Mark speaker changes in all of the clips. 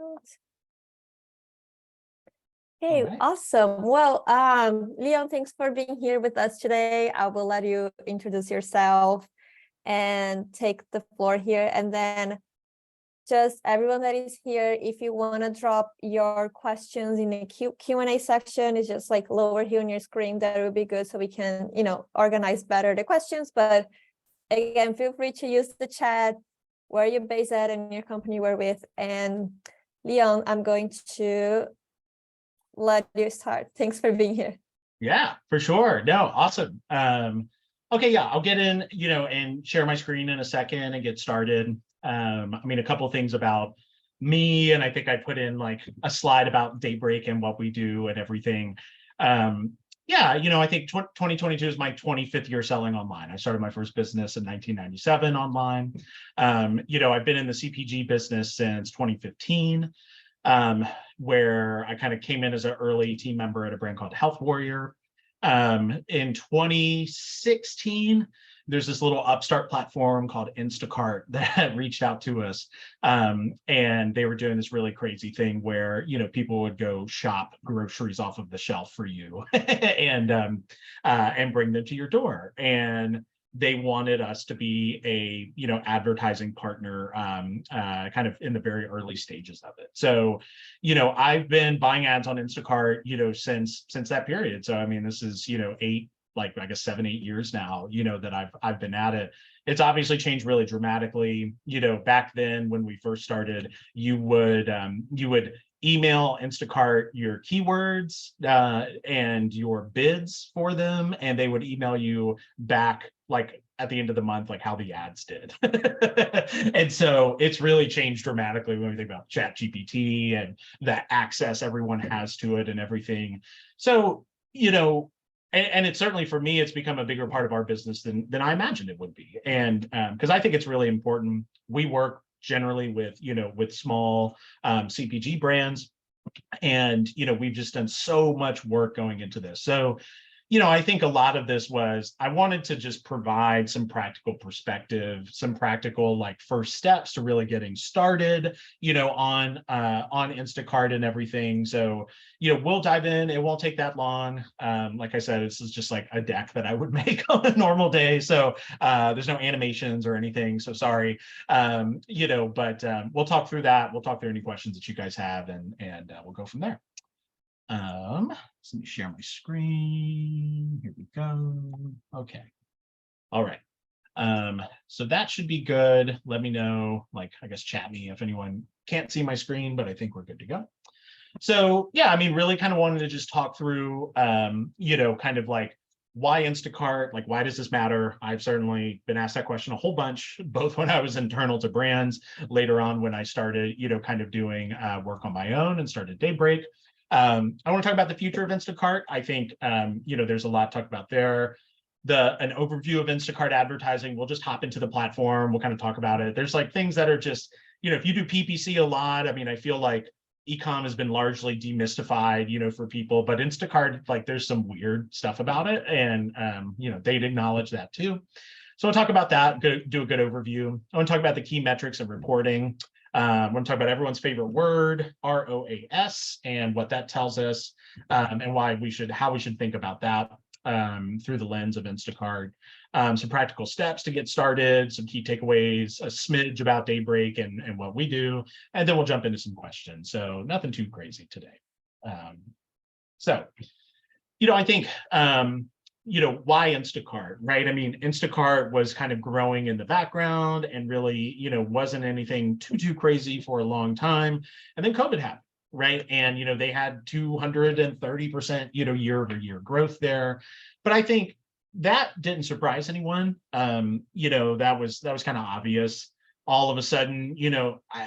Speaker 1: Okay,
Speaker 2: Right.
Speaker 1: awesome. Well, Leon, thanks for being here with us today. I will let you introduce yourself and take the floor here. And then just everyone that is here, if you want to drop your questions in the Q&A section, it's just like lower here on your screen. That would be good so we can, organize better the questions. But again, feel free to use the chat, where you're based at and your company we're with. And Leon, I'm going to let you start. Thanks for being here.
Speaker 2: Yeah, for sure. No, awesome. Okay, yeah, I'll get in, and share my screen in a second and get started. A couple of things about me, and I think I put in like a slide about Daybreak and what we do and everything. I think 2022 is my 25th year selling online. I started my first business in 1997 online. I've been in the CPG business since 2015. Where I kind of came in as an early team member at a brand called Health Warrior. In 2016, there's this little upstart platform called Instacart that reached out to us. And they were doing this really crazy thing where, people would go shop groceries off of the shelf for you and bring them to your door. And they wanted us to be a, advertising partner kind of in the very early stages of it. So, I've been buying ads on Instacart, since that period. So, this is, 7, 8 years now, that I've been at it. It's obviously changed really dramatically. Back then when we first started, you would email Instacart your keywords and your bids for them, and they would email you back like at the end of the month, like how the ads did. And so it's really changed dramatically when we think about ChatGPT and the access everyone has to it and everything. So, and it's certainly for me, it's become a bigger part of our business than I imagined it would be. And because I think it's really important. We work generally with small CPG brands. And, we've just done so much work going into this. So, I think a lot of this was, I wanted to just provide some practical perspective, some practical like first steps to really getting started, on Instacart and everything. So, we'll dive in. It won't take that long. Like I said, this is just like a deck that I would make on a normal day. So there's no animations or anything. So sorry, but we'll talk through that. We'll talk through any questions that you guys have, and we'll go from there. So let me share my screen. Here we go. Okay. All right. So that should be good. Let me know, chat me if anyone can't see my screen, but I think we're good to go. So yeah, really kind of wanted to just talk through, kind of like why Instacart, like why does this matter? I've certainly been asked that question a whole bunch, both when I was internal to brands, later on when I started, kind of doing work on my own and started Daybreak. I want to talk about the future of Instacart. I think, there's a lot to talk about there. An overview of Instacart advertising, we'll just hop into the platform. We'll kind of talk about it. There's like things that are just, if you do PPC a lot, I feel like ecom has been largely demystified, for people, but Instacart, like there's some weird stuff about it. And, they'd acknowledge that too. So we'll talk about that, do a good overview. I want to talk about the key metrics and reporting. I want to talk about everyone's favorite word, ROAS, and what that tells us, and how we should think about that through the lens of Instacart. Some practical steps to get started, some key takeaways, a smidge about Daybreak and what we do, and then we'll jump into some questions. So nothing too crazy today. I think why Instacart, right? Instacart was kind of growing in the background and really, wasn't anything too crazy for a long time. And then COVID happened, right? And, they had 230%, year-over-year growth there. But I think that didn't surprise anyone. That was kind of obvious. All of a sudden,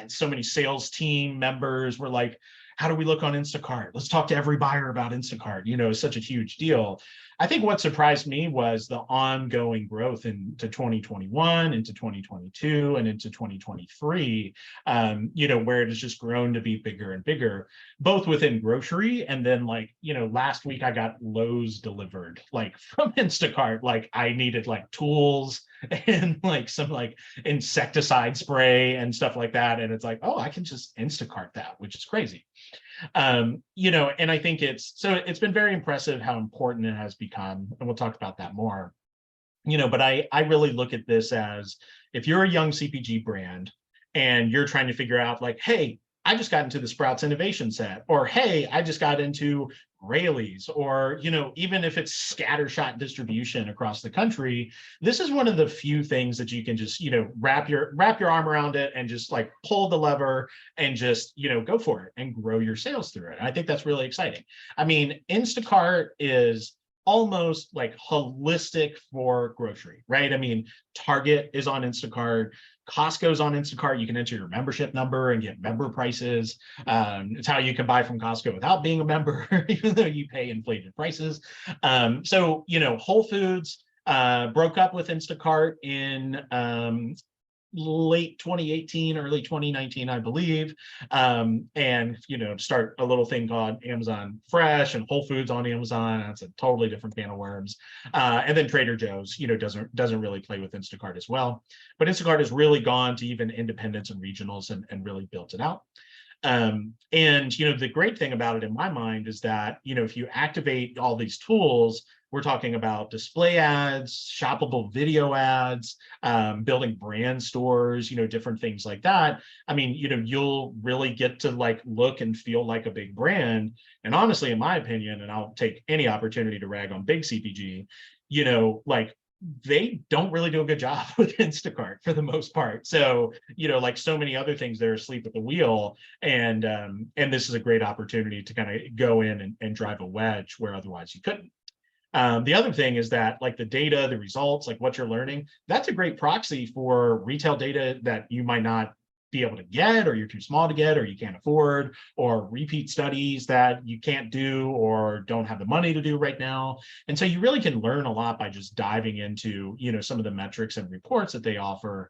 Speaker 2: so many sales team members were like, how do we look on Instacart? Let's talk to every buyer about Instacart. It's such a huge deal. I think what surprised me was the ongoing growth into 2021, into 2022, and into 2023, where it has just grown to be bigger and bigger, both within grocery. And then last week I got Lowe's delivered from Instacart. I needed tools and like some like insecticide spray and stuff like that. And it's like, oh, I can just Instacart that, which is crazy. And I think it's been very impressive how important it has become. And we'll talk about that more. But I really look at this as, if you're a young CPG brand and you're trying to figure out like, hey, I just got into the Sprouts innovation set, or hey, I just got into Rayleigh's, or even if it's scattershot distribution across the country, this is one of the few things that you can just wrap your arm around it and just like pull the lever and just go for it and grow your sales through it. And I think that's really exciting. I mean, Instacart is almost like holistic for grocery, right? I mean, Target is on Instacart, Costco's on Instacart. You can enter your membership number and get member prices. It's how you can buy from Costco without being a member, even though you pay inflated prices. So Whole Foods broke up with Instacart in late 2018, early 2019, I believe, and start a little thing called Amazon Fresh and Whole Foods on Amazon. That's a totally different can of worms. And then Trader Joe's, doesn't really play with Instacart as well. But Instacart has really gone to even independents and regionals and really built it out. And the great thing about it in my mind is that if you activate all these tools, we're talking about display ads, shoppable video ads, building brand stores, different things like that. I mean, you'll really get to like look and feel like a big brand. And honestly, in my opinion, and I'll take any opportunity to rag on big CPG, like they don't really do a good job with Instacart for the most part. So, like so many other things, they're asleep at the wheel. And this is a great opportunity to kind of go in and drive a wedge where otherwise you couldn't. The other thing is that like the data, the results, like what you're learning, that's a great proxy for retail data that you might not be able to get, or you're too small to get, or you can't afford, or repeat studies that you can't do or don't have the money to do right now. And so you really can learn a lot by just diving into, some of the metrics and reports that they offer,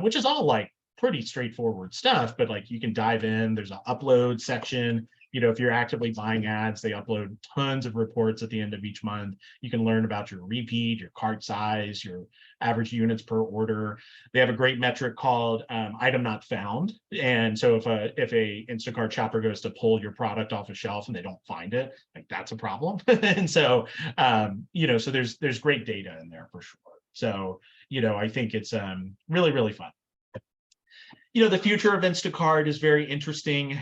Speaker 2: which is all like pretty straightforward stuff, but like you can dive in. There's an upload section. If you're actively buying ads, they upload tons of reports at the end of each month. You can learn about your repeat, your cart size, your average units per order. They have a great metric called item not found. And so if a Instacart shopper goes to pull your product off a shelf and they don't find it, like that's a problem. And so, so there's great data in there for sure. So, I think it's really, really fun. The future of Instacart is very interesting.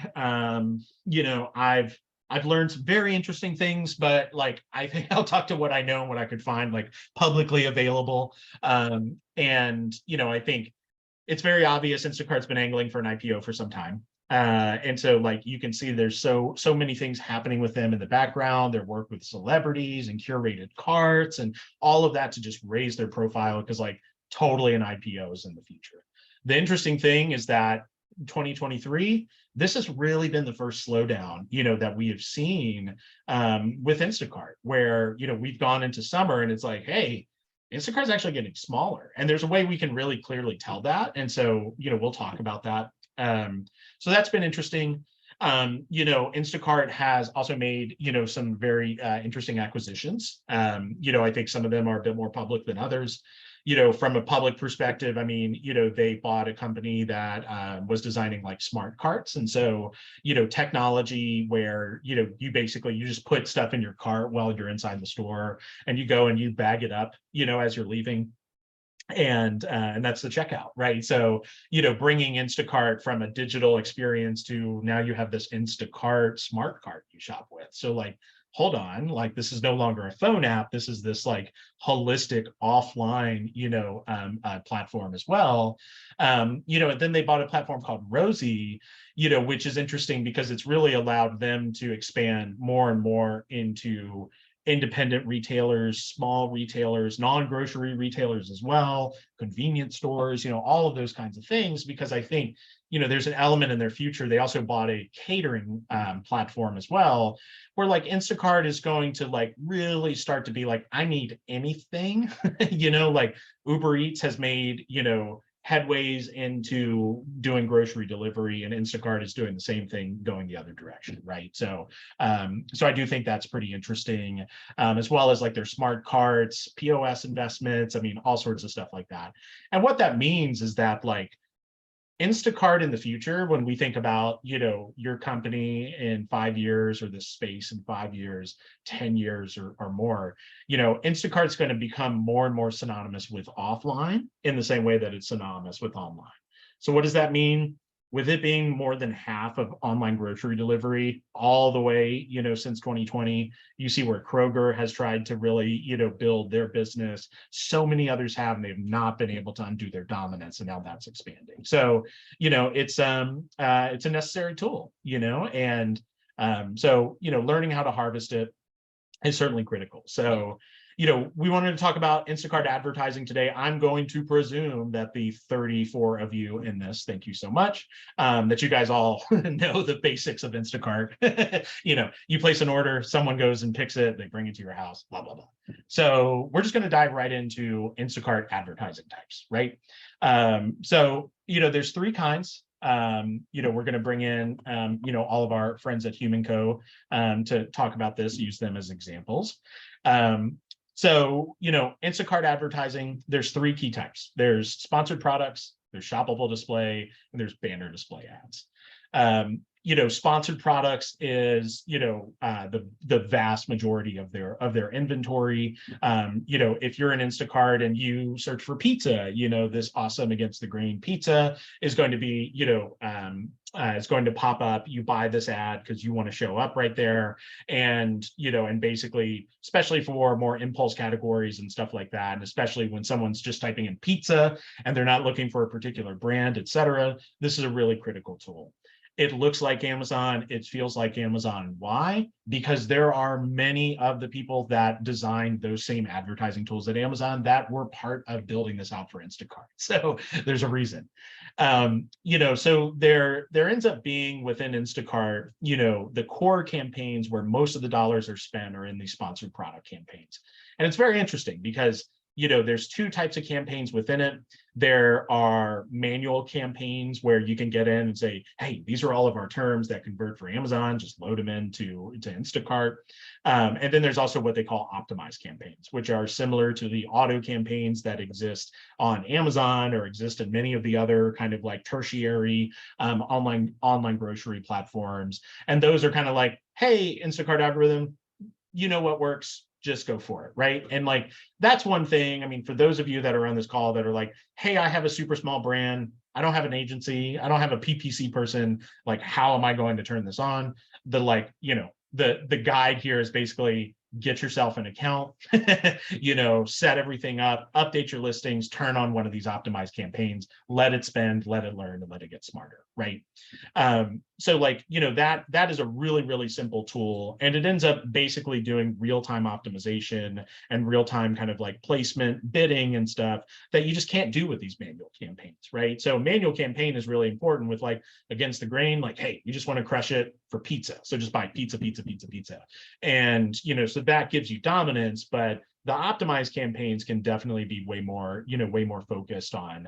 Speaker 2: I've learned some very interesting things, but like I think I'll talk to what I know and what I could find like publicly available. I think it's very obvious Instacart's been angling for an IPO for some time. And so like you can see there's so many things happening with them in the background, their work with celebrities and curated carts and all of that to just raise their profile, because like totally an IPO is in the future. The interesting thing is that 2023, this has really been the first slowdown, that we have seen with Instacart, where, we've gone into summer and it's like, hey, Instacart's actually getting smaller. And there's a way we can really clearly tell that. And so, we'll talk about that. So that's been interesting. Instacart has also made, some very interesting acquisitions. I think some of them are a bit more public than others. From a public perspective, I mean, they bought a company that was designing like smart carts. And so, technology where, you just put stuff in your cart while you're inside the store and you go and you bag it up, as you're leaving. And that's the checkout, right? So, bringing Instacart from a digital experience to now you have this Instacart smart cart you shop with. So like, hold on, like this is no longer a phone app. This is this like holistic offline, platform as well. And then they bought a platform called Rosie, which is interesting because it's really allowed them to expand more and more into independent retailers, small retailers, non-grocery retailers as well, convenience stores, all of those kinds of things, because I think, there's an element in their future. They also bought a catering platform as well, where like Instacart is going to like really start to be like, I need anything, like Uber Eats has made, headways into doing grocery delivery, and Instacart is doing the same thing going the other direction, right? So so I do think that's pretty interesting, as well as like their smart carts, POS investments, I mean, all sorts of stuff like that. And what that means is that like Instacart in the future, when we think about, you know, your company in 5 years, or this space in 5 years, 10 years or more, you know, Instacart's going to become more and more synonymous with offline in the same way that it's synonymous with online. So what does that mean? With it being more than half of online grocery delivery all the way, you know, since 2020, you see where Kroger has tried to really, you know, build their business. So many others have, and they've not been able to undo their dominance, and now that's expanding. So, you know, it's a necessary tool, you know, and so, you know, learning how to harvest it is certainly critical. So, you know, we wanted to talk about Instacart advertising today. I'm going to presume that the 34 of you in this, thank you so much, that you guys all know the basics of Instacart. You know, you place an order, someone goes and picks it, they bring it to your house, blah, blah, blah. So we're just going to dive right into Instacart advertising types, right? So, you know, there's 3 kinds. You know, we're going to bring in, you know, all of our friends at Human Co. To talk about this, use them as examples. So, you know, Instacart advertising, there's 3 key types. There's sponsored products, there's shoppable display, and there's banner display ads. You know, sponsored products is, you know, the vast majority of their inventory. You know, if you're an Instacart and you search for pizza, you know, this awesome against the grain pizza is going to be, you know, it's going to pop up. You buy this ad because you want to show up right there. And, you know, and basically, especially for more impulse categories and stuff like that, and especially when someone's just typing in pizza and they're not looking for a particular brand, et cetera, this is a really critical tool. It looks like Amazon, it feels like Amazon. Why? Because there are many of the people that designed those same advertising tools at Amazon that were part of building this out for Instacart. So there's a reason. You know, so there ends up being within Instacart, you know, the core campaigns where most of the dollars are spent are in these sponsored product campaigns. And it's very interesting because, you know, there's 2 types of campaigns within it. There are manual campaigns where you can get in and say, hey, these are all of our terms that convert for Amazon, just load them into Instacart. And then there's also what they call optimized campaigns, which are similar to the auto campaigns that exist on Amazon or exist in many of the other kind of like tertiary online grocery platforms. And those are kind of like, hey, Instacart algorithm, you know what works, just go for it, right? And like, that's one thing. I mean, for those of you that are on this call that are like, hey, I have a super small brand, I don't have an agency, I don't have a PPC person, like, how am I going to turn this on? The like, you know, the guide here is basically get yourself an account, you know, set everything up, update your listings, turn on one of these optimized campaigns, let it spend, let it learn, and let it get smarter, right? So like, you know, that is a really, really simple tool. And it ends up basically doing real-time optimization and real-time kind of like placement, bidding and stuff that you just can't do with these manual campaigns, right? So manual campaign is really important with like against the grain, like, hey, you just want to crush it for pizza. So just buy pizza, pizza, pizza, pizza. And, you know, so that gives you dominance, but the optimized campaigns can definitely be way more, you know, way more focused on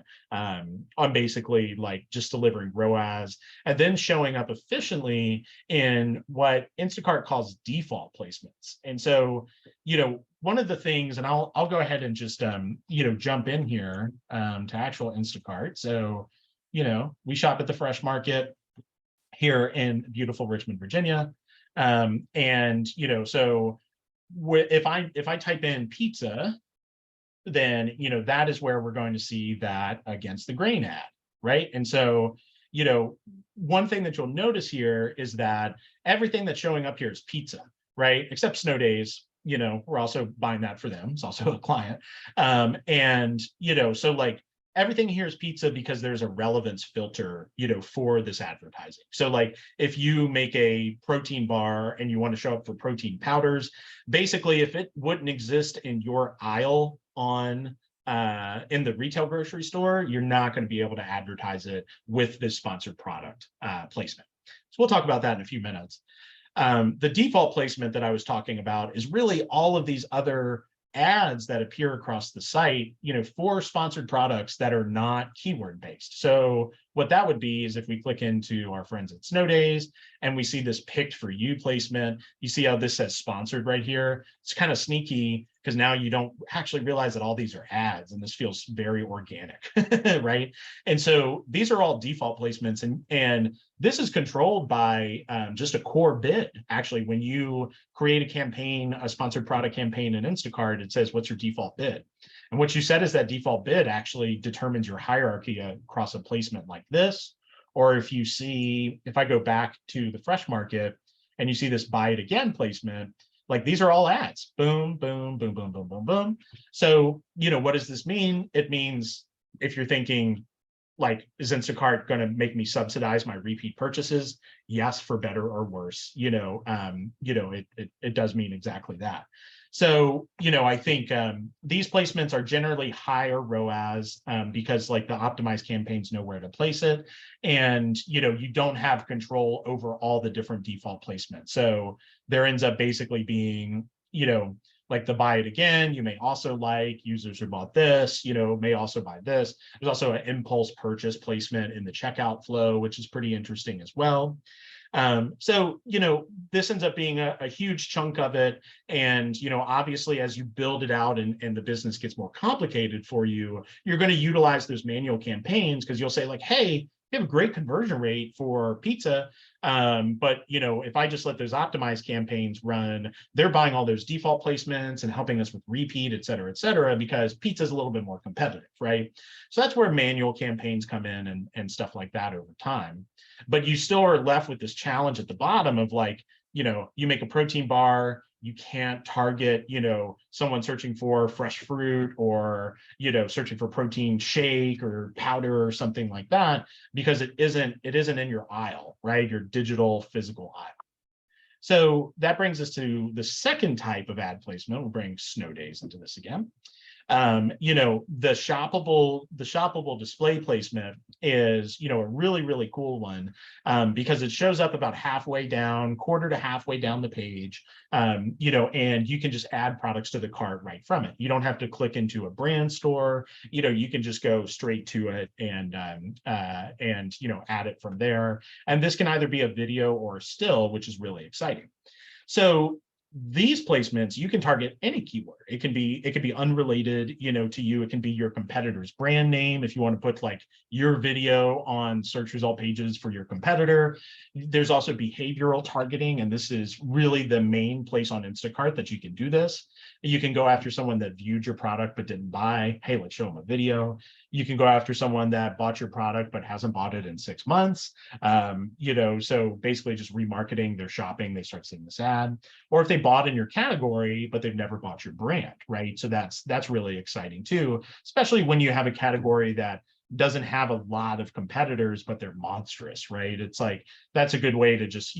Speaker 2: basically like just delivering ROAS and then showing up efficiently in what Instacart calls default placements. And so, you know, one of the things, and I'll go ahead and just you know, jump in here to actual Instacart. So, you know, we shop at the Fresh Market here in beautiful Richmond, Virginia. And, you know, so if I type in pizza, then, you know, that is where we're going to see that against the grain ad, right? And so, you know, one thing that you'll notice here is that everything that's showing up here is pizza, right? Except Snow Days, you know, we're also buying that for them. It's also a client. And, you know, so like everything here is pizza because there's a relevance filter, you know, for this advertising. So like if you make a protein bar and you want to show up for protein powders, basically if it wouldn't exist in your aisle on in the retail grocery store, you're not going to be able to advertise it with this sponsored product placement. So we'll talk about that in a few minutes. The default placement that I was talking about is really all of these other ads that appear across the site, for sponsored products that are not keyword based. So what that would be is if we click into our friends at Snow Days and we see this picked for you placement, you see how this says sponsored right here. It's kind of sneaky because now you don't actually realize that all these are ads and this feels very organic, right? And so these are all default placements, and this is controlled by just a core bid. Actually, when you create a campaign, a sponsored product campaign in Instacart, it says, what's your default bid? And what you said is that default bid actually determines your hierarchy across a placement like this. Or if I go back to the fresh market and you see this buy it again placement, like these are all ads, boom, boom, boom, boom, boom, boom, boom. So, what does this mean? It means if you're thinking, like, is Instacart going to make me subsidize my repeat purchases? Yes, for better or worse. It does mean exactly that. So, I think these placements are generally higher ROAS because like the optimized campaigns know where to place it. And, you don't have control over all the different default placements. So there ends up basically being, like the buy it again, you may also like users who bought this, may also buy this. There's also an impulse purchase placement in the checkout flow, which is pretty interesting as well. So, this ends up being a huge chunk of it. And, obviously, as you build it out and the business gets more complicated for you, you're going to utilize those manual campaigns because you'll say like, hey, we have a great conversion rate for pizza. But, if I just let those optimized campaigns run, they're buying all those default placements and helping us with repeat, et cetera, because pizza is a little bit more competitive, right? So that's where manual campaigns come in and stuff like that over time. But you still are left with this challenge at the bottom of like, you make a protein bar, you can't target, someone searching for fresh fruit or, searching for protein shake or powder or something like that, because it isn't in your aisle, right? Your digital physical aisle. So that brings us to the second type of ad placement. We'll bring Snow Days into this again. The shoppable display placement is, a really, really cool one because it shows up about halfway down, quarter to halfway down the page, and you can just add products to the cart right from it. You don't have to click into a brand store, you can just go straight to it and add it from there. And this can either be a video or a still, which is really exciting. So these placements, you can target any keyword. It can be unrelated, to you. It can be your competitor's brand name. If you want to put like your video on search result pages for your competitor. There's also behavioral targeting. And this is really the main place on Instacart that you can do this. You can go after someone that viewed your product but didn't buy. Hey, let's show them a video. You can go after someone that bought your product but hasn't bought it in 6 months. So basically just remarketing their shopping, they start seeing this ad. Or if they bought in your category, but they've never bought your brand, right? So that's really exciting too, especially when you have a category that doesn't have a lot of competitors, but they're monstrous, right? It's like, that's a good way to just,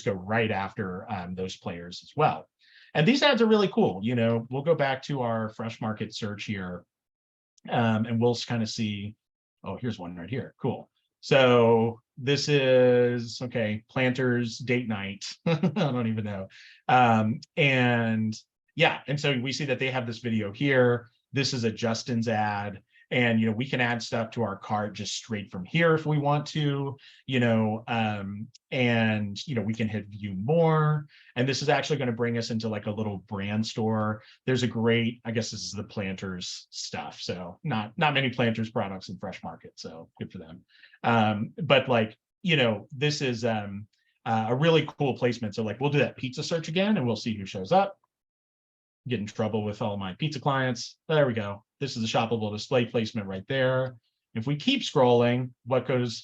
Speaker 2: go right after those players as well. And these ads are really cool. We'll go back to our fresh market search here and we'll kind of see, oh, here's one right here. Cool. So this is, okay, Planters date night. I don't even know. And yeah, and so we see that they have this video here. This is a Justin's ad. And, we can add stuff to our cart just straight from here if we want to, and, we can hit view more. And this is actually going to bring us into like a little brand store. There's a great, I guess this is the Planters stuff. So not many Planters products in Fresh Market. So good for them. But like, this is a really cool placement. So like, we'll do that pizza search again and we'll see who shows up. Get in trouble with all my pizza clients. There we go. This is a shoppable display placement right there. If we keep scrolling, what goes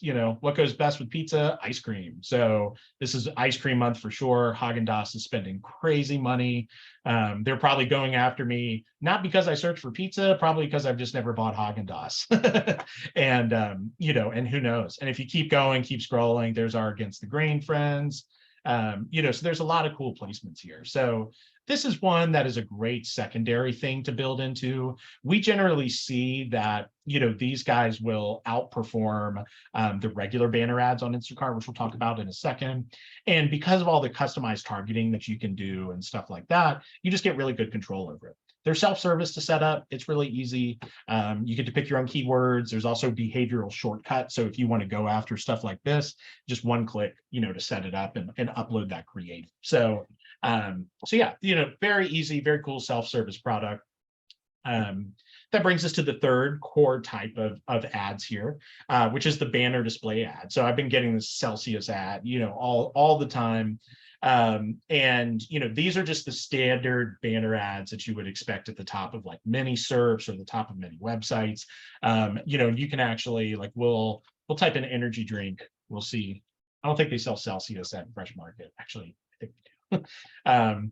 Speaker 2: best with pizza? Ice cream. So this is ice cream month for sure. Haagen-Dazs is spending crazy money. They're probably going after me, not because I search for pizza, probably because I've just never bought Haagen-Dazs. And, and who knows? And if you keep going, keep scrolling, there's our Against the Grain friends. So there's a lot of cool placements here. So this is one that is a great secondary thing to build into. We generally see that, these guys will outperform the regular banner ads on Instacart, which we'll talk about in a second. And because of all the customized targeting that you can do and stuff like that, you just get really good control over it. They're self-service to set up. It's really easy. You get to pick your own keywords. There's also behavioral shortcuts. So if you want to go after stuff like this, just one click, to set it up and upload that creative. So yeah, very easy, very cool self-service product. That brings us to the third core type of ads here, which is the banner display ad. So I've been getting this Celsius ad, all the time. And these are just the standard banner ads that you would expect at the top of like many SERPs or the top of many websites. You can actually we'll type in energy drink. We'll see. I don't think they sell Celsius at Fresh Market. Actually, I think they do.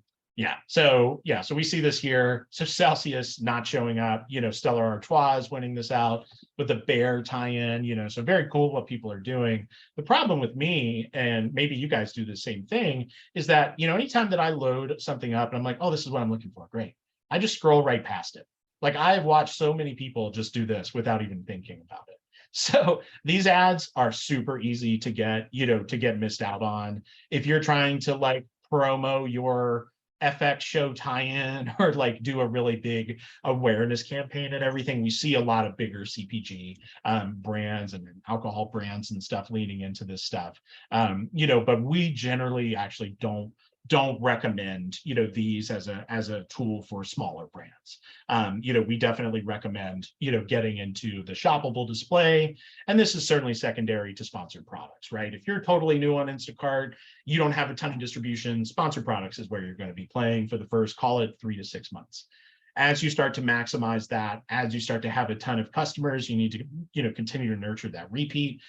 Speaker 2: So we see this here. So Celsius not showing up, Stella Artois is winning this out with a bear tie-in, so very cool what people are doing. The problem with me, and maybe you guys do the same thing, is that, anytime that I load something up and I'm like, oh, this is what I'm looking for, great, I just scroll right past it. Like I've watched so many people just do this without even thinking about it. So these ads are super easy to get missed out on. If you're trying to promo your FX show tie-in or do a really big awareness campaign and everything, we see a lot of bigger CPG brands and alcohol brands and stuff leaning into this stuff. But we generally actually don't recommend these as a tool for smaller brands. We definitely recommend getting into the shoppable display, and this is certainly secondary to sponsored products, right? If you're totally new on Instacart, you don't have a ton of distribution, sponsored products is where you're going to be playing for the first, call it 3 to 6 months. As you start to maximize that, as you start to have a ton of customers, you need to continue to nurture that repeat.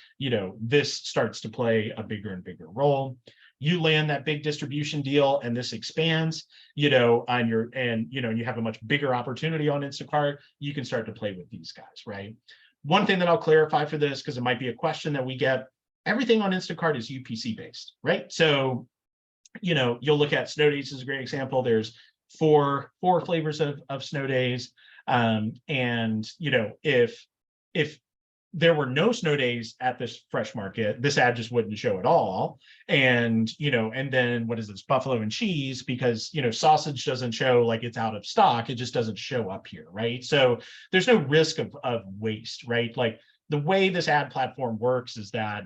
Speaker 2: This starts to play a bigger and bigger role. You land that big distribution deal and this expands, and you have a much bigger opportunity on Instacart, you can start to play with these guys, right? One thing that I'll clarify for this, because it might be a question that we get, everything on Instacart is UPC based, right? So, you'll look at Snow Days is a great example. There's four flavors of Snow Days. And, if there were no Snow Days at this Fresh Market, this ad just wouldn't show at all. And, and then what is this, buffalo and cheese, because, sausage doesn't show like it's out of stock. It just doesn't show up here, right? So there's no risk of waste, right? Like the way this ad platform works is that,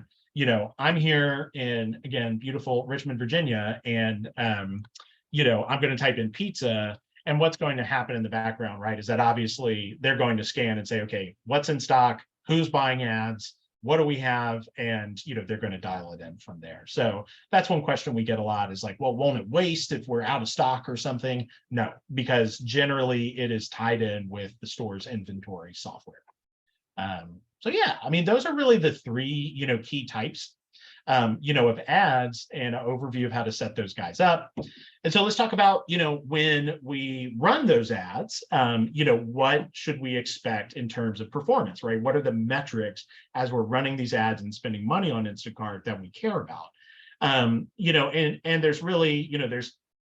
Speaker 2: I'm here in, again, beautiful Richmond, Virginia, and, I'm going to type in pizza. And what's going to happen in the background, right, is that obviously they're going to scan and say, okay, what's in stock? Who's buying ads? What do we have? And, they're going to dial it in from there. So that's one question we get a lot is like, well, won't it waste if we're out of stock or something? No, because generally it is tied in with the store's inventory software. So yeah, I mean, those are really the three, key types, of ads and an overview of how to set those guys up. And so let's talk about, when we run those ads, what should we expect in terms of performance, right? What are the metrics as we're running these ads and spending money on Instacart that we care about? And there's really,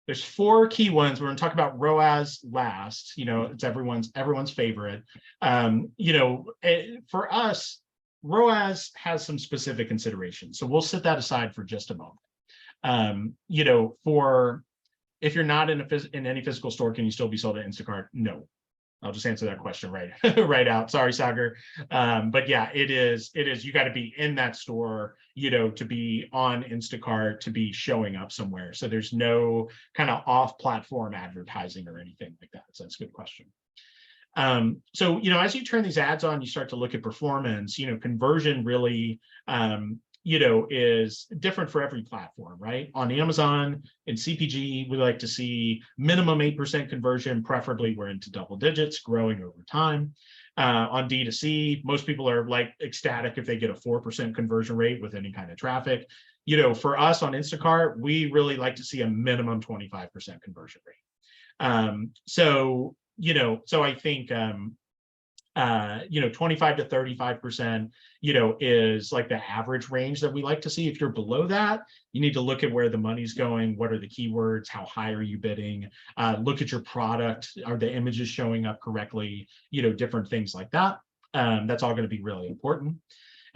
Speaker 2: there's four key ones. We're going to talk about ROAS last, it's everyone's favorite. For us, ROAS has some specific considerations. So we'll set that aside for just a moment. If you're not in any physical store, can you still be sold at Instacart? No. I'll just answer that question right out. Sorry, Sagar. But yeah, it is. You got to be in that store, to be on Instacart, to be showing up somewhere. So there's no kind of off-platform advertising or anything like that. So that's a good question. So, as you turn these ads on, you start to look at performance, conversion really, is different for every platform, right? On Amazon and CPG, we like to see minimum 8% conversion, preferably we're into double digits, growing over time. On D2C, most people are ecstatic if they get a 4% conversion rate with any kind of traffic. For us on Instacart, we really like to see a minimum 25% conversion rate. So I think 25 to 35%, is like the average range that we like to see. If you're below that, you need to look at where the money's going. What are the keywords? How high are you bidding? Look at your product. Are the images showing up correctly? Different things like that. That's all going to be really important.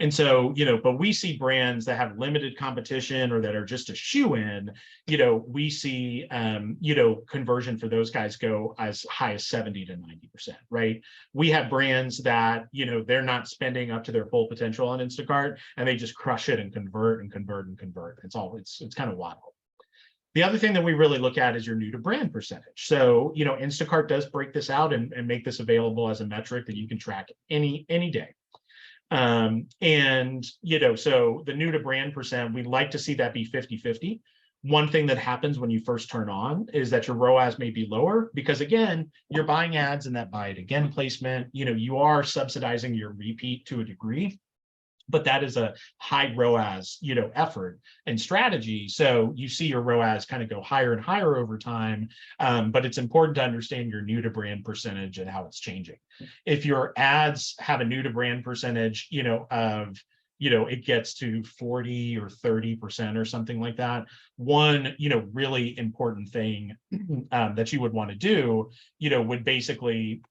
Speaker 2: And so, but we see brands that have limited competition or that are just a shoe-in, we see, conversion for those guys go as high as 70 to 90%, right? We have brands that, they're not spending up to their full potential on Instacart, and they just crush it and convert and convert and convert. It's kind of wild. The other thing that we really look at is your new to brand percentage. So, Instacart does break this out and make this available as a metric that you can track any day. So the new to brand percent, we'd like to see that be 50-50. One thing that happens when you first turn on is that your ROAS may be lower because, again, you're buying ads in that buy it again placement. You are subsidizing your repeat to a degree, but that is a high ROAS, effort and strategy. So you see your ROAS kind of go higher and higher over time, but it's important to understand your new to brand percentage and how it's changing. If your ads have a new to brand percentage, it gets to 40 or 30% or something like that. One, really important thing that you would want to do, would basically,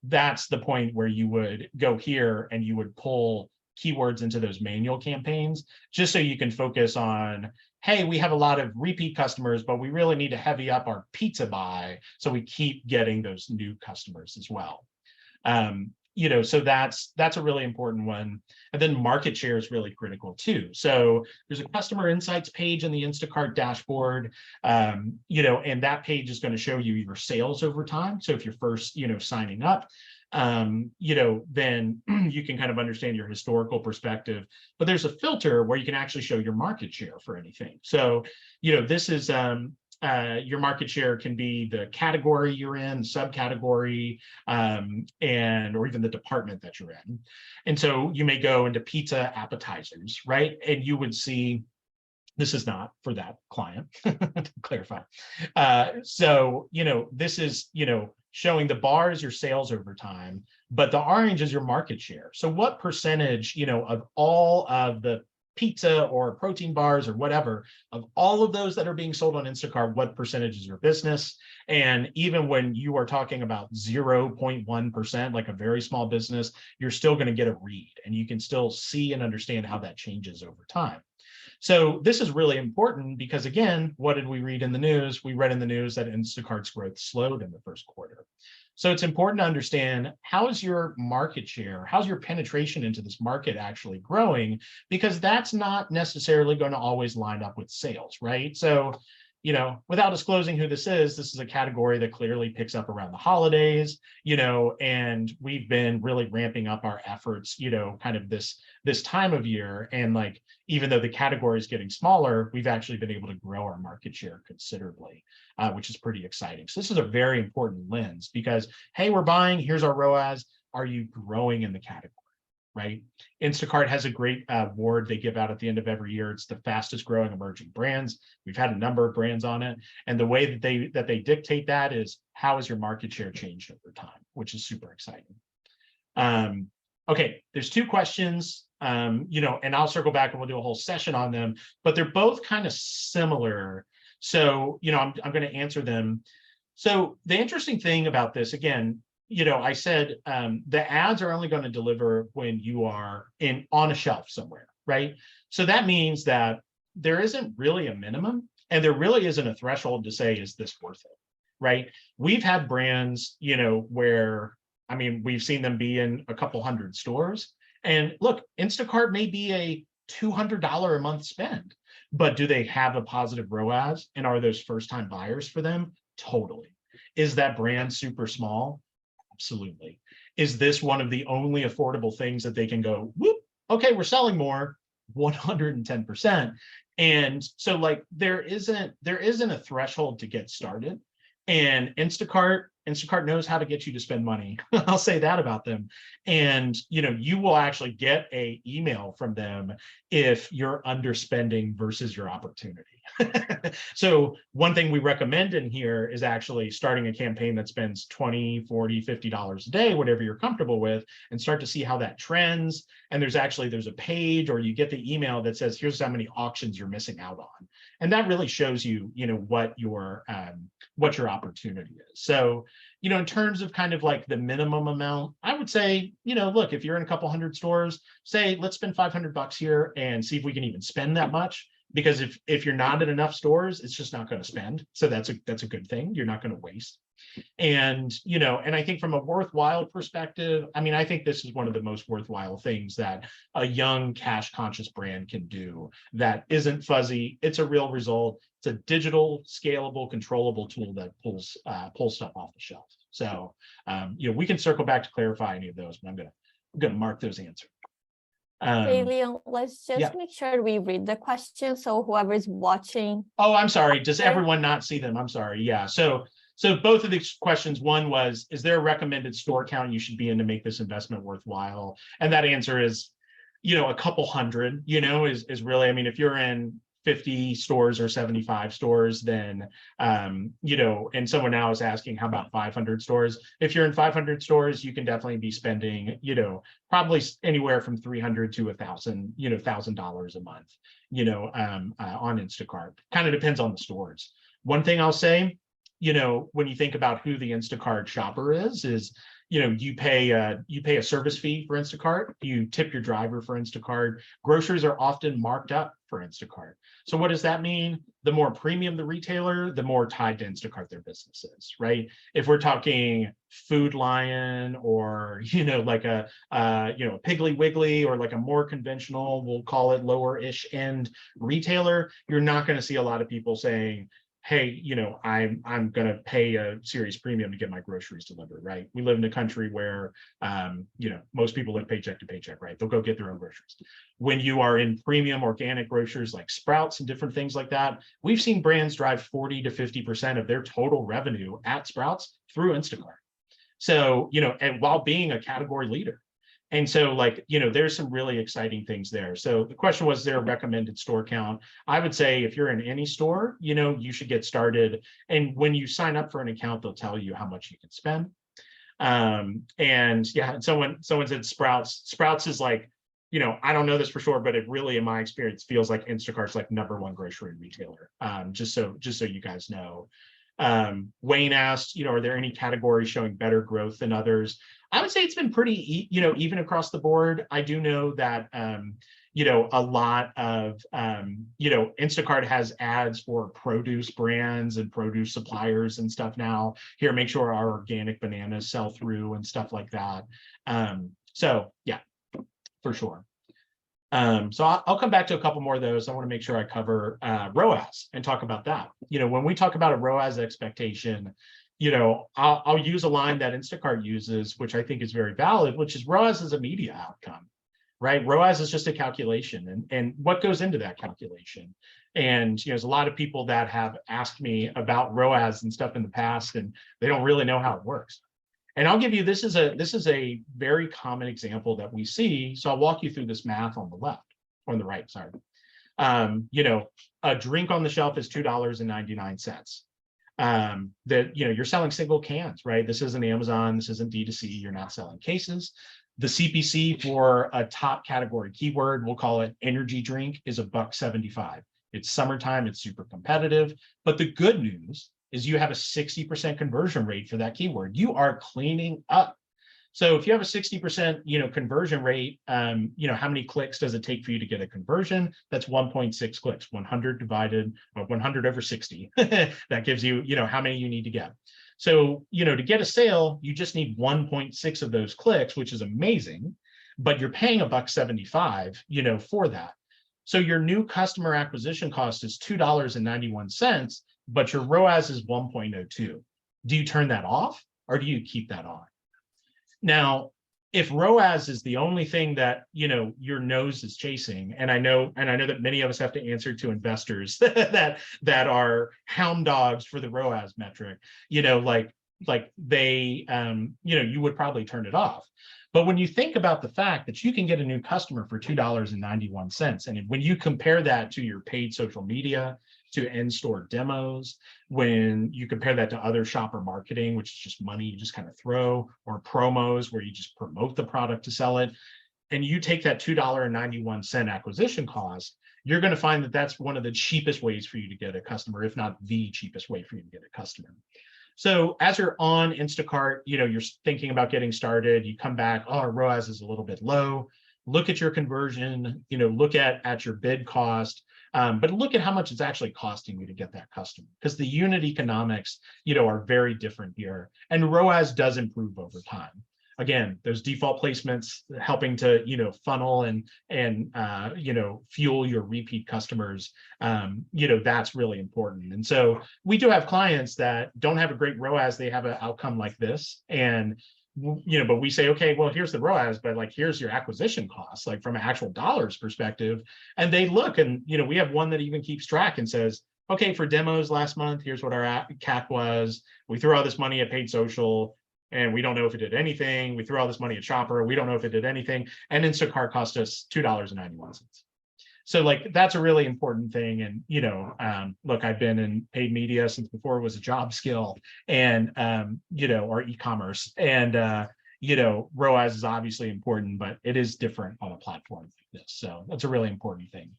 Speaker 2: that's the point where you would go here and you would pull keywords into those manual campaigns, just so you can focus on, hey, we have a lot of repeat customers, but we really need to heavy up our pizza buy so we keep getting those new customers as well. So that's a really important one. And then market share is really critical too. So there's a customer insights page in the Instacart dashboard, and that page is going to show you your sales over time. So if you're first, signing up, then you can kind of understand your historical perspective. But there's a filter where you can actually show your market share for anything. So, this is your market share can be the category you're in, subcategory, or even the department that you're in. And so you may go into pizza appetizers, right? And you would see, this is not for that client, to clarify. So, this is, showing the bar is your sales over time, but the orange is your market share. So what percentage, of all of the pizza or protein bars or whatever, of all of those that are being sold on Instacart, what percentage is your business? And even when you are talking about 0.1%, like a very small business, you're still going to get a read, and you can still see and understand how that changes over time. So this is really important because, again, what did we read in the news? We read in the news that Instacart's growth slowed in the first quarter. So it's important to understand, how is your market share, how's your penetration into this market actually growing? Because that's not necessarily going to always line up with sales, right? So, without disclosing who this is a category that clearly picks up around the holidays, and we've been really ramping up our efforts, kind of this time of year. And even though the category is getting smaller, we've actually been able to grow our market share considerably, which is pretty exciting. So this is a very important lens because, hey, we're buying, here's our ROAS. Are you growing in the category? Right? Instacart has a great award they give out at the end of every year. It's the fastest growing emerging brands. We've had a number of brands on it. And the way that they dictate that is, how has your market share changed over time, which is super exciting. Okay, there's two questions, and I'll circle back and we'll do a whole session on them, but they're both kind of similar. So, I'm going to answer them. So the interesting thing about this, again, I said the ads are only going to deliver when you are on a shelf somewhere, right? So that means that there isn't really a minimum, and there really isn't a threshold to say, is this worth it, right? We've had brands, where, we've seen them be in a couple hundred stores. And look, Instacart may be a $200 a month spend, but do they have a positive ROAS? And are those first-time buyers for them? Totally. Is that brand super small? Absolutely. Is this one of the only affordable things that they can go, whoop, okay, we're selling more? 110%. And so there isn't a threshold to get started. And Instacart knows how to get you to spend money. I'll say that about them. And, you will actually get an email from them if you're underspending versus your opportunity. So one thing we recommend in here is actually starting a campaign that spends $20, $40, $50 a day, whatever you're comfortable with, and start to see how that trends. And there's a page, or you get the email that says, here's how many auctions you're missing out on. And that really shows you, what your opportunity is. So, in terms of kind of like the minimum amount, I would say, look, if you're in a couple hundred stores, say, let's spend $500 here and see if we can even spend that much. Because if you're not in enough stores, it's just not going to spend. So that's a good thing. You're not going to waste. And, and I think from a worthwhile perspective, I mean, I think this is one of the most worthwhile things that a young cash conscious brand can do that isn't fuzzy. It's a real result. It's a digital, scalable, controllable tool that pulls stuff off the shelf. So, we can circle back to clarify any of those, but I'm going to mark those answers.
Speaker 1: Hey, Leon, let's just make sure we read the question. So whoever is watching.
Speaker 2: Oh, I'm sorry. Does everyone not see them? I'm sorry. Yeah. So both of these questions, one was, is there a recommended store count you should be in to make this investment worthwhile? And that answer is, a couple hundred, is really, I mean, if you're in 50 stores or 75 stores, then, and someone now is asking, how about 500 stores? If you're in 500 stores, you can definitely be spending, probably anywhere from $300 to $1,000 a month, on Instacart. Kind of depends on the stores. One thing I'll say, when you think about who the Instacart shopper is you pay a service fee for Instacart, you tip your driver for Instacart. Groceries are often marked up for Instacart. So what does that mean? The more premium the retailer, the more tied to Instacart their business is, right? If we're talking Food Lion or like a Piggly Wiggly or like a more conventional, we'll call it lower-ish end retailer, you're not going to see a lot of people saying, hey, I'm going to pay a serious premium to get my groceries delivered, right? We live in a country where, most people live paycheck to paycheck, right? They'll go get their own groceries. When you are in premium organic grocers like Sprouts and different things like that, we've seen brands drive 40 to 50% of their total revenue at Sprouts through Instacart. So, and while being a category leader. And so there's some really exciting things there. So the question was, there a recommended store count? I would say if you're in any store, you should get started. And when you sign up for an account, they'll tell you how much you can spend. And someone said Sprouts. Sprouts is like, I don't know this for sure, but it really, in my experience, feels like Instacart's like #1 grocery retailer. Just so you guys know. Wayne asked, are there any categories showing better growth than others? I would say it's been pretty, even across the board. I do know that, a lot of, Instacart has ads for produce brands and produce suppliers and stuff now. Here, make sure our organic bananas sell through and stuff like that. So yeah, for sure. So I'll come back to a couple more of those. I want to make sure I cover ROAS and talk about that. When we talk about a ROAS expectation, I'll use a line that Instacart uses, which I think is very valid, which is ROAS is a media outcome, right? ROAS is just a calculation and what goes into that calculation. And there's a lot of people that have asked me about ROAS and stuff in the past, and they don't really know how it works. And I'll give you, this is a very common example that we see. So I'll walk you through this math on the right, sorry. A drink on the shelf is $2.99. You're selling single cans, right? This isn't Amazon, this isn't D2C, you're not selling cases. The CPC for a top category keyword, we'll call it energy drink, is $1.75. It's summertime, it's super competitive. But the good news is you have a 60% conversion rate for that keyword. You are cleaning up. So if you have a 60%, conversion rate, how many clicks does it take for you to get a conversion? That's 1.6 clicks, 100 divided, or 100 over 60. That gives you, how many you need to get. So, to get a sale, you just need 1.6 of those clicks, which is amazing, but you're paying $1.75, for that. So your new customer acquisition cost is $2.91, but your ROAS is 1.02. Do you turn that off or do you keep that on? Now, if ROAS is the only thing that your nose is chasing, and I know that many of us have to answer to investors that are hound dogs for the ROAS metric, they you would probably turn it off. But when you think about the fact that you can get a new customer for $2.91, and when you compare that to your paid social media, to in-store demos, when you compare that to other shopper marketing, which is just money you just kind of throw, or promos where you just promote the product to sell it, and you take that $2.91 acquisition cost, you're going to find that that's one of the cheapest ways for you to get a customer, if not the cheapest way for you to get a customer. So as you're on Instacart, you're thinking about getting started, you come back, oh, our ROAS is a little bit low. Look at your conversion, look at your bid cost, but look at how much it's actually costing you to get that customer, because the unit economics, are very different here. And ROAS does improve over time. Again, those default placements helping to, funnel and fuel your repeat customers, that's really important. And so we do have clients that don't have a great ROAS, they have an outcome like this. And but we say, okay, well, here's the ROAS, but like, here's your acquisition costs, like from an actual dollars perspective. And they look, and, we have one that even keeps track and says, okay, for demos last month, here's what our CAC was. We threw all this money at paid social, and we don't know if it did anything. We threw all this money at Shopper. We don't know if it did anything. And Instacart cost us $2.91. So like, that's a really important thing. And, look, I've been in paid media since before it was a job skill, and, or e-commerce, and, ROAS is obviously important, but it is different on a platform like this. So that's a really important thing.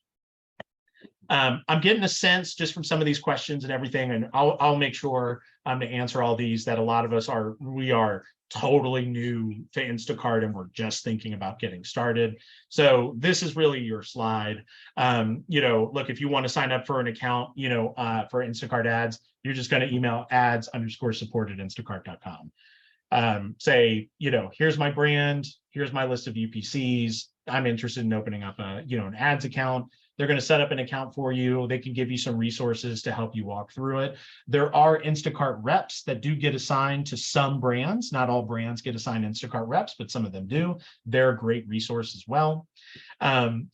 Speaker 2: I'm getting a sense just from some of these questions and everything, and I'll make sure to answer all these, that a lot of us we are totally new to Instacart and we're just thinking about getting started. So this is really your slide. Look, if you want to sign up for an account, for Instacart ads, you're just going to email ads_support@instacart.com. Say, here's my brand, here's my list of UPCs. I'm interested in opening up an ads account. They're going to set up an account for you. They can give you some resources to help you walk through it. There are Instacart reps that do get assigned to some brands. Not all brands get assigned Instacart reps, but some of them do. They're a great resource as well. And,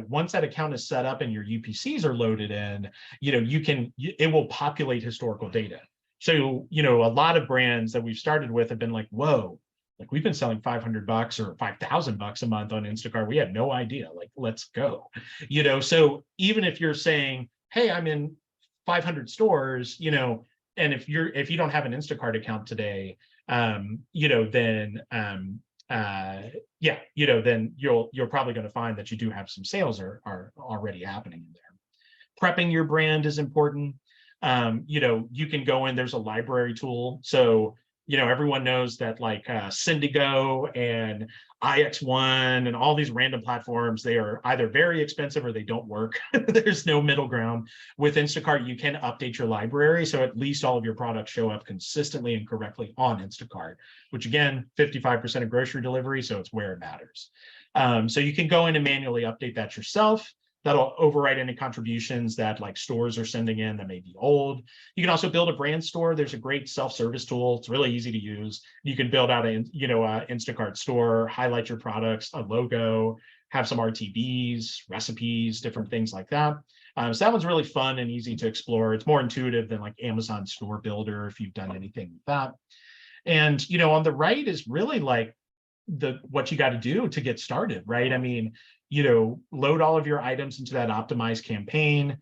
Speaker 2: once that account is set up and your UPCs are loaded in, it will populate historical data. So, a lot of brands that we've started with have been like, whoa, like, we've been selling $500 or $5,000 a month on Instacart. We had no idea. Like, let's go. So even if you're saying, hey, I'm in 500 stores, and if you don't have an Instacart account today, then you're probably going to find that you do have some sales are already happening in there. Prepping your brand is important. You can go in, there's a library tool. So everyone knows that like Syndigo and IX1 and all these random platforms, they are either very expensive or they don't work. There's no middle ground. With Instacart, you can update your library, so at least all of your products show up consistently and correctly on Instacart, which again, 55% of grocery delivery, so it's where it matters. So you can go in and manually update that yourself. That'll override any contributions that like stores are sending in that may be old. You can also build a brand store. There's a great self-service tool. It's really easy to use. You can build out a Instacart store, highlight your products, a logo, have some RTBs, recipes, different things like that. So that one's really fun and easy to explore. It's more intuitive than like Amazon Store Builder if you've done anything with that. And on the right is really like what you got to do to get started, right? I mean, load all of your items into that optimized campaign,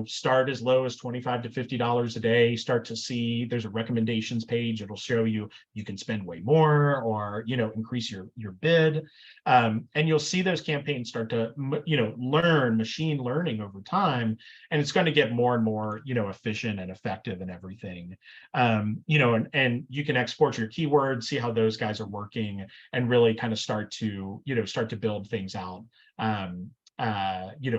Speaker 2: start as low as $25 to $50 a day, start to see there's a recommendations page. It'll show you can spend way more or, increase your bid. And you'll see those campaigns start to, learn machine learning over time. And it's going to get more and more, efficient and effective and everything. And you can export your keywords, see how those guys are working, and really kind of start to build things out.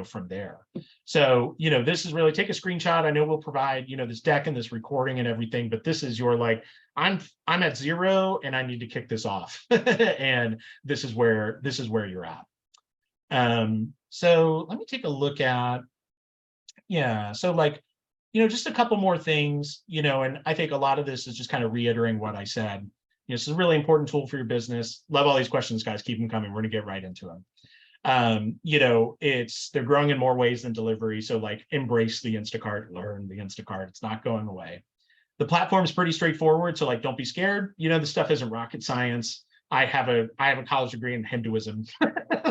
Speaker 2: From there. So, this is really, take a screenshot. I know we'll provide, this deck and this recording and everything, but this is your like, I'm at 0 and I need to kick this off. And this is where you're at. So let me take a look at, so like, just a couple more things, and I think a lot of this is just kind of reiterating what I said. This is a really important tool for your business. Love all these questions, guys. Keep them coming. We're going to get right into them. They're growing in more ways than delivery. So like, embrace the Instacart, learn the Instacart. It's not going away. The platform is pretty straightforward. So like, don't be scared. This stuff isn't rocket science. I have a college degree in Hinduism.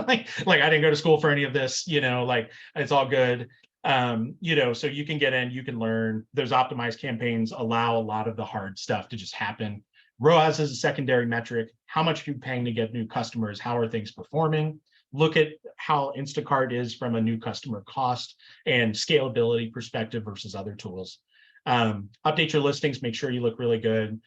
Speaker 2: like I didn't go to school for any of this, like it's all good. So you can get in, you can learn. Those optimized campaigns allow a lot of the hard stuff to just happen. ROAS is a secondary metric. How much are you paying to get new customers? How are things performing? look at how Instacart is from a new customer cost and scalability perspective versus other tools. Update your listings, make sure you look really good.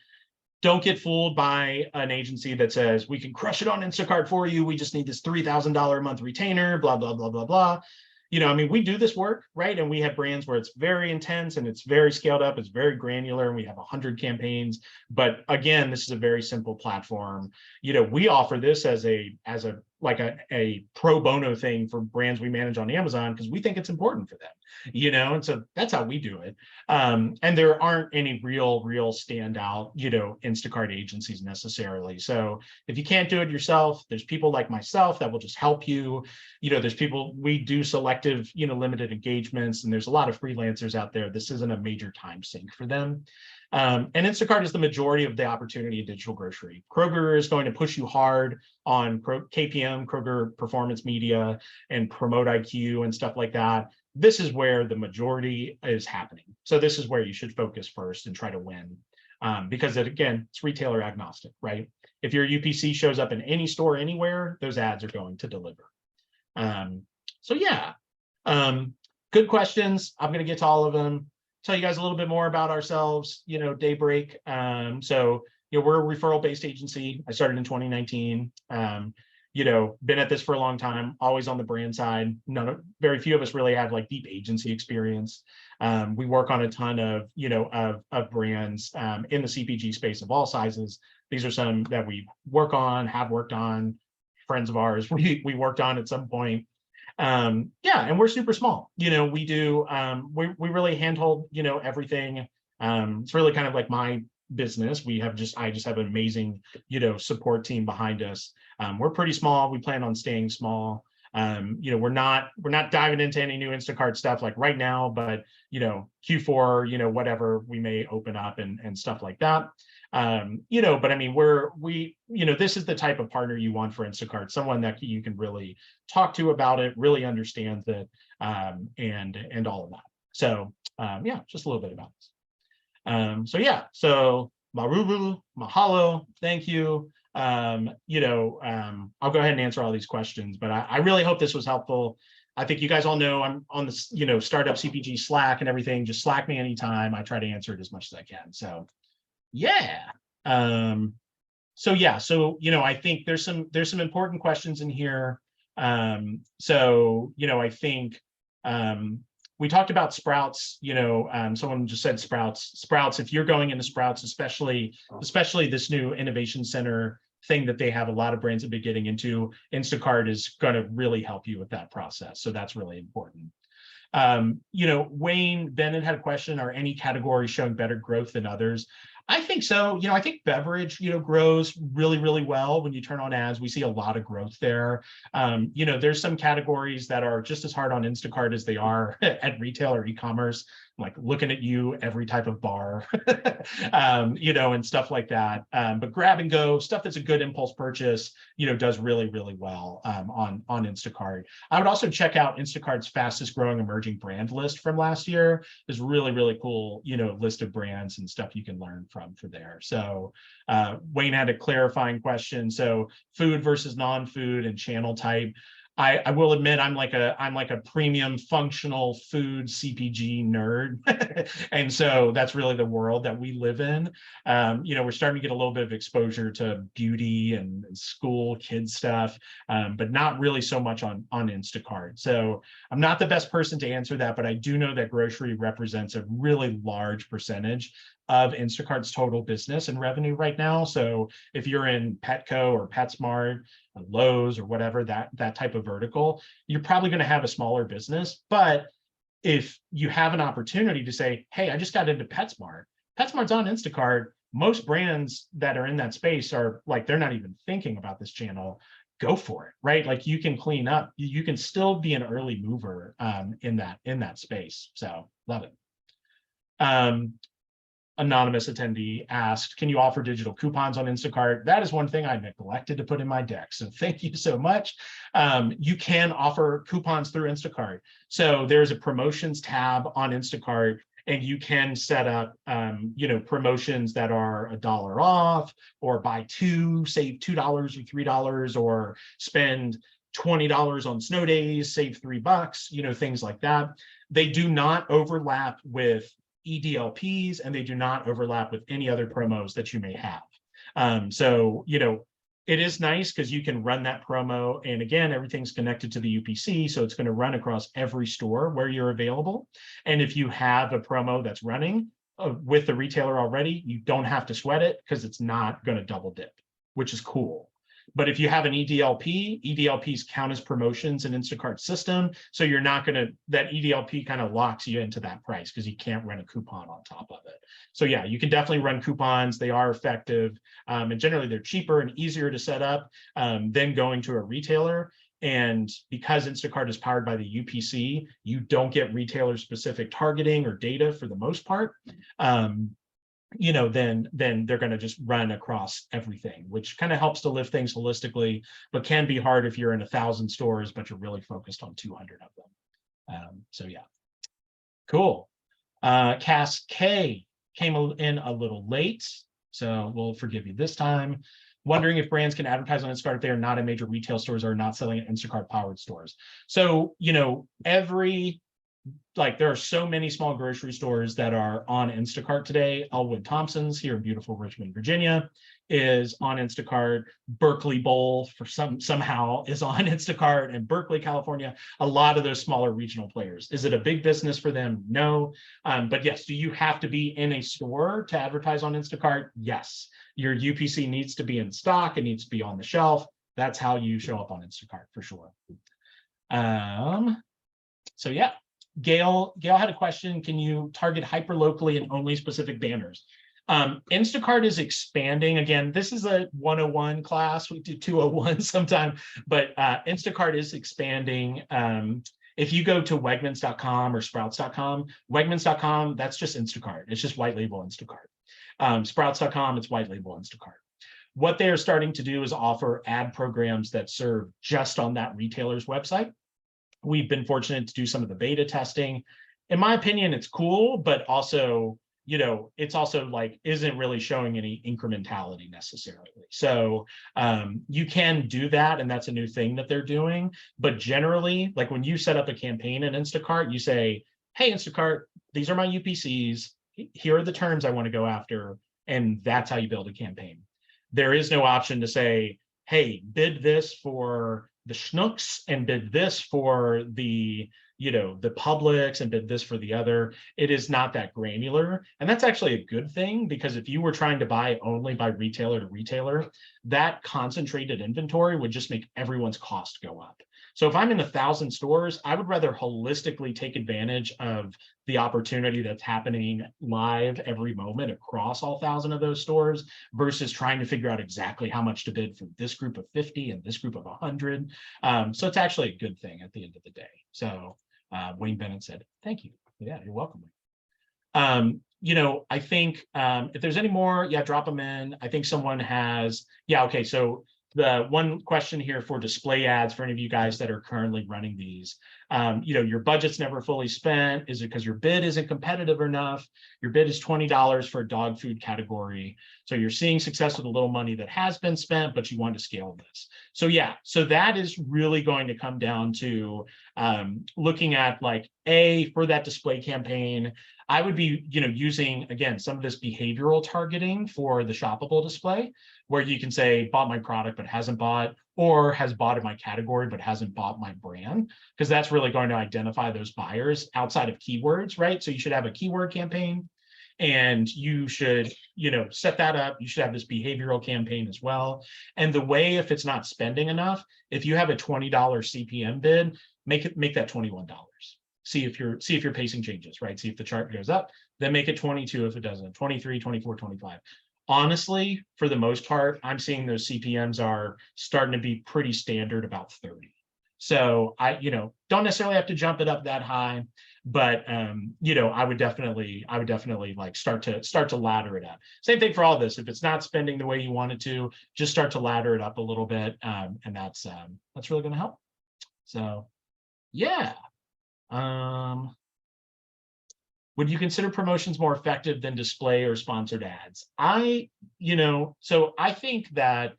Speaker 2: Don't get fooled by an agency that says, we can crush it on Instacart for you. We just need this $3,000 a month retainer, blah, blah, blah, blah, blah. You know, I mean, we do this work, right? And we have brands where it's very intense and it's very scaled up, it's very granular, and we have 100 campaigns. But again, this is a very simple platform. You know, we offer this as a pro bono thing for brands we manage on Amazon because we think it's important for them, you know, and so that's how we do it. And there aren't any real standout, you know, Instacart agencies necessarily. So if you can't do it yourself, there's people like myself that will just help you. You know, there's people, we do selective, you know, limited engagements, and there's a lot of freelancers out there. This isn't a major time sink for them. And Instacart is the majority of the opportunity in digital grocery. Kroger is going to push you hard on KPM, Kroger Performance Media, and Promote IQ and stuff like that. This is where the majority is happening. So this is where you should focus first and try to win. Because again, it's retailer agnostic, right? If your UPC shows up in any store anywhere, those ads are going to deliver. So yeah, good questions. I'm going to get to all of them. Tell you guys a little bit more about ourselves, you know, Daybreak. So, you know, we're a referral-based agency. I started in 2019. You know, been at this for a long time, always on the brand side. Very few of us really have like deep agency experience. We work on a ton of, you know, of brands in the CPG space of all sizes. These are some that we work on, have worked on, friends of ours we worked on at some point. Yeah, and we're super small. You know, we do we really handhold, you know, everything. It's really kind of like my business. I just have an amazing, you know, support team behind us. We're pretty small. We plan on staying small. You know, we're not diving into any new Instacart stuff like right now, but you know, Q4, you know, whatever, we may open up and stuff like that. You know, but I mean, you know, this is the type of partner you want for Instacart, someone that you can really talk to about it, really understands it, and all of that. So yeah, just a little bit about this. So yeah, so Marubu, mahalo, thank you. You know, I'll go ahead and answer all these questions, but I really hope this was helpful. I think you guys all know I'm on this, you know, startup CPG Slack and everything. Just Slack me anytime. I try to answer it as much as I can. So yeah. So yeah, so you know, I think there's some important questions in here. So you know, I think we talked about Sprouts. You know, someone just said Sprouts. If you're going into Sprouts, especially this new innovation center thing that they have, a lot of brands have been getting into, Instacart is going to really help you with that process. So that's really important. You know, Wayne Bennett had a question: are any categories showing better growth than others? I think so. You know, I think beverage, you know, grows really well when you turn on ads. We see a lot of growth there. You know, there's some categories that are just as hard on Instacart as they are at retail or e-commerce, like looking at you, every type of bar, you know, and stuff like that. But grab and go stuff that's a good impulse purchase, you know, does really well on Instacart. I would also check out Instacart's fastest growing emerging brand list from last year. There's really cool, you know, list of brands and stuff you can learn from for there. So Wayne had a clarifying question. So food versus non-food and channel type. I will admit I'm like a premium functional food CPG nerd. And so that's really the world that we live in. You know, we're starting to get a little bit of exposure to beauty and school kids stuff, but not really so much on Instacart. So I'm not the best person to answer that, but I do know that grocery represents a really large percentage of Instacart's total business and revenue right now. So if you're in Petco or PetSmart, Lowe's or whatever, that type of vertical, you're probably going to have a smaller business. But if you have an opportunity to say, hey, I just got into PetSmart. PetSmart's on Instacart. Most brands that are in that space are like, they're not even thinking about this channel. Go for it, right? Like you can clean up. You can still be an early mover in that space. So love it. Anonymous attendee asked, can you offer digital coupons on Instacart? That is one thing I neglected to put in my deck. So thank you so much. You can offer coupons through Instacart. So there's a promotions tab on Instacart, and you can set up, you know, promotions that are $1 off, or buy two, save $2 or $3, or spend $20 on snow days, save $3, you know, things like that. They do not overlap with EDLPs, and they do not overlap with any other promos that you may have. So, you know, it is nice because you can run that promo, and again, everything's connected to the UPC, so it's going to run across every store where you're available. And if you have a promo that's running with the retailer already, you don't have to sweat it because it's not going to double dip, which is cool. But if you have an EDLP, EDLPs count as promotions in Instacart system. So you're not going to, that EDLP kind of locks you into that price because you can't run a coupon on top of it. So yeah, you can definitely run coupons. They are effective. And generally they're cheaper and easier to set up than going to a retailer. And because Instacart is powered by the UPC, you don't get retailer specific targeting or data for the most part. You know, then they're going to just run across everything, which kind of helps to live things holistically, but can be hard if you're in 1,000 stores, but you're really focused on 200 of them. So yeah, cool. Cass K came in a little late, so we'll forgive you this time. Wondering if brands can advertise on Instacart if they are not in major retail stores or not selling at Instacart powered stores. So, you know, there are so many small grocery stores that are on Instacart today. Elwood Thompson's here in beautiful Richmond, Virginia is on Instacart. Berkeley Bowl somehow is on Instacart, and Berkeley, California, a lot of those smaller regional players. Is it a big business for them? No. But yes, do you have to be in a store to advertise on Instacart? Yes. Your UPC needs to be in stock. It needs to be on the shelf. That's how you show up on Instacart for sure. So yeah. Gail had a question. Can you target hyper locally and only specific banners? Instacart is expanding. Again, this is a 101 class. We do 201 sometime, but Instacart is expanding. If you go to Wegmans.com or Sprouts.com, Wegmans.com, that's just Instacart. It's just white label Instacart. Sprouts.com, it's white label Instacart. What they are starting to do is offer ad programs that serve just on that retailer's website. We've been fortunate to do some of the beta testing. In my opinion, it's cool, but also, you know, it's also like isn't really showing any incrementality necessarily. So you can do that, and that's a new thing that they're doing. But generally, like when you set up a campaign in Instacart, you say, hey, Instacart, these are my UPCs. Here are the terms I want to go after. And that's how you build a campaign. There is no option to say, hey, bid this for the Schnooks and bid this for the, you know, the Publix and bid this for the other. It is not that granular. And that's actually a good thing, because if you were trying to buy only by retailer to retailer, that concentrated inventory would just make everyone's cost go up. So if I'm in 1,000 stores, I would rather holistically take advantage of the opportunity that's happening live every moment across all 1,000 of those stores versus trying to figure out exactly how much to bid for this group of 50 and this group of 100. So it's actually a good thing at the end of the day. So Wayne Bennett said, thank you. Yeah, you're welcome. You know, I think if there's any more, yeah, drop them in. I think someone has, yeah, okay, so the one question here for display ads for any of you guys that are currently running these, you know, your budget's never fully spent. Is it because your bid isn't competitive enough? Your bid is $20 for a dog food category. So you're seeing success with a little money that has been spent, but you want to scale this. So yeah, so that is really going to come down to looking at like, for that display campaign, I would be, you know, using, again, some of this behavioral targeting for the shoppable display, where you can say, bought my product, but hasn't bought, or has bought in my category, but hasn't bought my brand, because that's really going to identify those buyers outside of keywords, right? So you should have a keyword campaign, and you should, you know, set that up. You should have this behavioral campaign as well. And the way, if it's not spending enough, if you have a $20 CPM bid, make that $21. See if your pacing changes, right? See if the chart goes up, then make it 22 if it doesn't, 23, 24, 25. Honestly, for the most part, I'm seeing those CPMs are starting to be pretty standard, about 30. So I, you know, don't necessarily have to jump it up that high, but you know, I would definitely like start to ladder it up. Same thing for all this. If it's not spending the way you want it to, just start to ladder it up a little bit, and that's really going to help. So yeah. Would you consider promotions more effective than display or sponsored ads? You know, so I think that,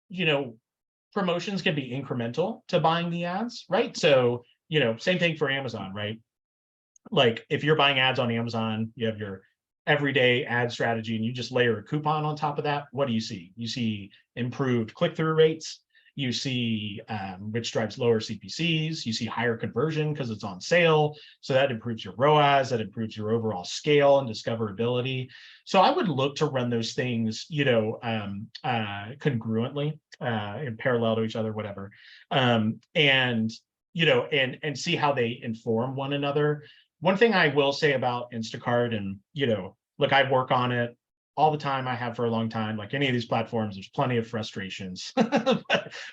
Speaker 2: you know, promotions can be incremental to buying the ads, right? So, same thing for Amazon, right? Like if you're buying ads on Amazon, you have your everyday ad strategy and you just layer a coupon on top of that. What do you see? You see improved click-through rates. You see, which drives lower CPCs. You see higher conversion because it's on sale. So that improves your ROAS, that improves your overall scale and discoverability. So I would look to run those things, congruently, in parallel to each other, whatever. And see how they inform one another. One thing I will say about Instacart, and look, I work on it all the time. I have for a long time. Like any of these platforms, there's plenty of frustrations, but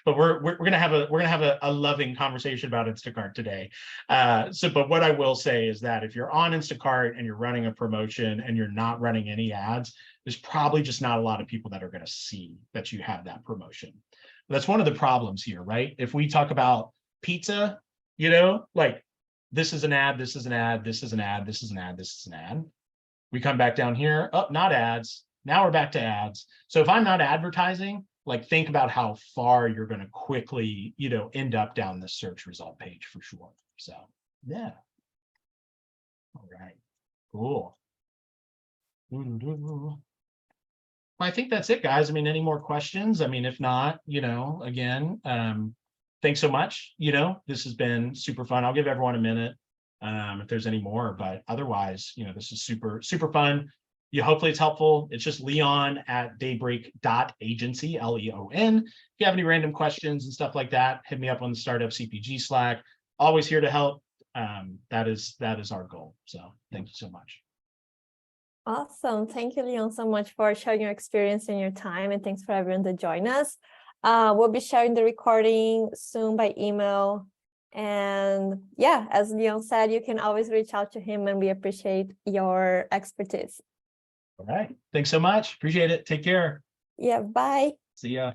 Speaker 2: we're gonna have a loving conversation about Instacart today. But what I will say is that if you're on Instacart and you're running a promotion and you're not running any ads, there's probably just not a lot of people that are going to see that you have that promotion. That's one of the problems here, right? If we talk about pizza, like this is an ad, this is an ad, this is an ad, this is an ad, this is an ad. We come back down here, not ads. Now we're back to ads. So if I'm not advertising, like think about how far you're going to quickly, end up down the search result page for sure. So yeah. All right, cool. I think that's it, guys. I mean, any more questions? I mean, if not, again, thanks so much. This has been super fun. I'll give everyone a minute if there's any more, but otherwise, this is super, super fun. Hopefully it's helpful. It's just leon@daybreak.agency, Leon. If you have any random questions and stuff like that, hit me up on the Startup CPG Slack. Always here to help. That is our goal. So thank you so much.
Speaker 1: Awesome. Thank you, Leon, so much for sharing your experience and your time. And thanks for everyone to join us. We'll be sharing the recording soon by email. And yeah, as Leon said, you can always reach out to him and we appreciate your expertise.
Speaker 2: All right. Thanks so much. Appreciate it. Take care.
Speaker 1: Yeah, bye.
Speaker 2: See ya.